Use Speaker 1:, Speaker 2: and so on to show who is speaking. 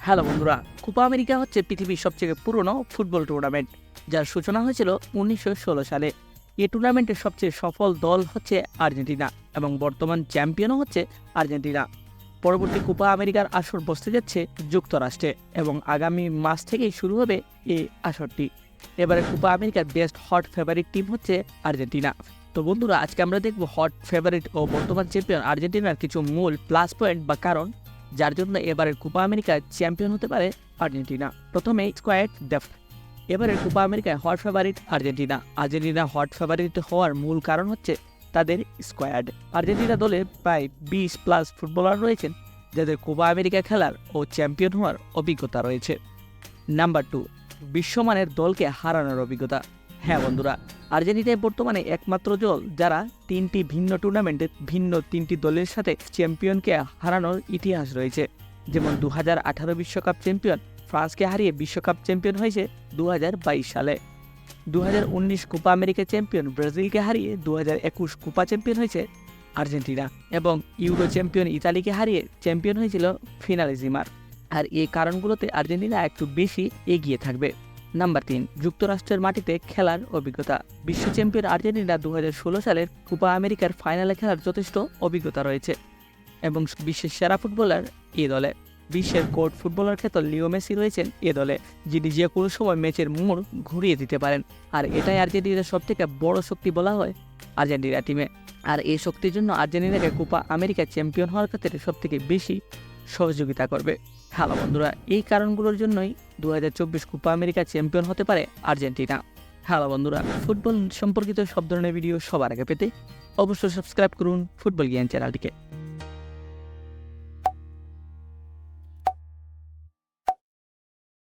Speaker 1: Hello বন্ধুরা, Copa America হচ্ছে পৃথিবীর সবচেয়ে পুরনো ফুটবল টুর্নামেন্ট, যার সূচনা হয়েছিল 1916 সালে। এই টুর্নামেন্টের সবচেয়ে সফল দল হচ্ছে আর্জেন্টিনা এবং বর্তমান চ্যাম্পিয়নও হচ্ছে আর্জেন্টিনা। পরবর্তী কোপা আমেরিকার আসর বসতে যাচ্ছে যুক্তরাষ্ট্রে এবং আগামী মাস থেকেই শুরু হবে এই আসরটি। এবারে কোপা আমেরিকার বেস্ট হট ফেভারিট টিম হচ্ছে আর্জেন্টিনা। তো বন্ধুরা, আজকে আমরা দেখব হট ফেভারিট ও বর্তমান চ্যাম্পিয়ন আর্জেন্টিনার কিছু মূল প্লাস পয়েন্ট বা কারণ যার জন্য এবারের কোপা আমেরিকায় চ্যাম্পিয়ন হতে পারে আর্জেন্টিনা। প্রথমে স্কোয়াড ডেপথ। এবারের কোপা আমেরিকায় hot favourite Argentina hot favourite হওয়ার মূল কারণ হচ্ছে তাদের স্কোয়াড। আর্জেন্টিনা দলে প্রায় 20+ ফুটবলার রয়েছেন যাদের কোপা আমেরিকা খেলার ও চ্যাম্পিয়ন হওয়ার অভিজ্ঞতা রয়েছে। নাম্বার 2, বিশ্বমানের দলকে হারানোর অভিজ্ঞতা। হ্যাঁ বন্ধুরা, আর্জেন্টিনায় বর্তমানে একমাত্র দল যারা 3টি ভিন্ন টুর্নামেন্টে ভিন্ন 3টি দলের সাথে চ্যাম্পিয়নকে হারানোর ইতিহাস রয়েছে। যেমন 2018 বিশ্বকাপ চ্যাম্পিয়ন ফ্রান্সকে হারিয়ে বিশ্বকাপ চ্যাম্পিয়ন হয়েছে 2022 সালে। 2019 কোপা আমেরিকা চ্যাম্পিয়ন ব্রাজিলকে হারিয়ে 2021 কোপা চ্যাম্পিয়ন হয়েছে আর্জেন্টিনা, এবং ইউরো চ্যাম্পিয়ন ইতালিকে হারিয়ে চ্যাম্পিয়ন হয়েছিল ফিনালিজিমার। আর এই কারণগুলোতে আর্জেন্টিনা একটু বেশি এগিয়ে থাকবে। নাম্বার 3, যুক্তরাষ্ট্রের মাটিতে খেলার অভিজ্ঞতা। বিশ্ব চ্যাম্পিয়ন আর্জেন্টিনা 2016 সালের কোপা আমেরিকার ফাইনালে খেলার যথেষ্ট অভিজ্ঞতা রয়েছে এবং বিশ্বের সেরা ফুটবলার এ দলে। বিশ্বের কোর্ট ফুটবলার ক্ষেত্রে লিও মেসি রয়েছেন এ দলে, যিনি যে কোনো সময় ম্যাচের মোড় ঘুরিয়ে দিতে পারেন। আর এটাই আর্জেন্টিনার সবথেকে বড় শক্তি বলা হয় আর্জেন্টিনা টিমে। আর এই শক্তির জন্য আর্জেন্টিনাকে কোপা আমেরিকা চ্যাম্পিয়ন হওয়ার ক্ষেত্রে সবথেকে বেশি সহযোগিতা করবে। হ্যালো বন্ধুরা, এই কারণগুলোর জন্যই 2024 কোপা আমেরিকা চ্যাম্পিয়ন হতে পারে আর্জেন্টিনা। হ্যালো বন্ধুরা, ফুটবল সম্পর্কিত সব ধরনের ভিডিও সবার আগে পেতে অবশ্যই সাবস্ক্রাইব করুন ফুটবল জ্ঞান চ্যানেলটিকে।